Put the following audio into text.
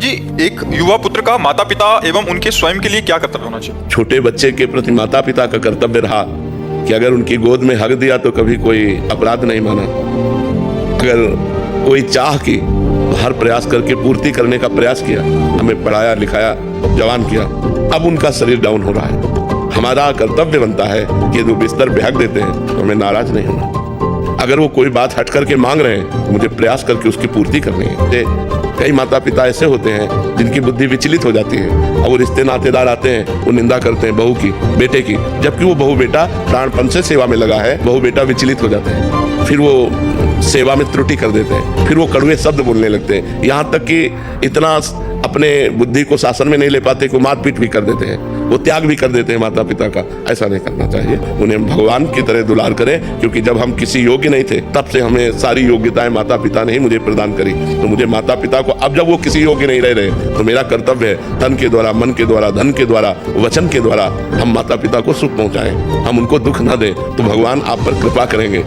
जी, एक युवा पुत्र का माता पिता एवं उनके स्वयं के लिए क्या कर्तव्य होना चाहिए? छोटे बच्चे के प्रति माता पिता का कर्तव्य रहा कि अगर उनकी गोद में हक दिया तो कभी कोई अपराध नहीं माना। अगर कोई चाह की तो हर प्रयास करके पूर्ति करने का प्रयास किया, हमें पढ़ाया लिखाया जवान किया। अब उनका शरीर डाउन हो रहा है, हमारा कर्तव्य बनता है कि यदि बिस्तर पे हक देते हैं तो हमें नाराज नहीं होना। अगर वो कोई बात हट करके मांग रहे हैं, मुझे प्रयास करके उसकी पूर्ति करनी है। कई माता पिता ऐसे होते हैं जिनकी बुद्धि विचलित हो जाती है और वो रिश्ते नातेदार आते हैं, वो निंदा करते हैं बहू की, बेटे की, जबकि वो बहू बेटा प्राणपण से सेवा में लगा है। बहू बेटा विचलित हो जाते हैं, फिर वो सेवा में त्रुटि कर देते हैं, फिर वो कड़वे शब्द बोलने लगते हैं, यहाँ तक कि इतना अपने बुद्धि को शासन में नहीं ले पाते को मारपीट भी कर देते हैं, वो त्याग भी कर देते हैं माता पिता का। ऐसा नहीं करना चाहिए, उन्हें भगवान की तरह दुलार करें, क्योंकि जब हम किसी योग्य नहीं थे तब से हमें सारी योग्यताएं माता पिता ने ही मुझे प्रदान करी। तो मुझे माता पिता को अब जब वो किसी योग्य नहीं रह रहे तो मेरा कर्तव्य है तन के द्वारा, मन के द्वारा, धन के द्वारा, वचन के द्वारा हम माता पिता को सुख पहुंचाएं, हम उनको दुख न दें, तो भगवान आप पर कृपा करेंगे।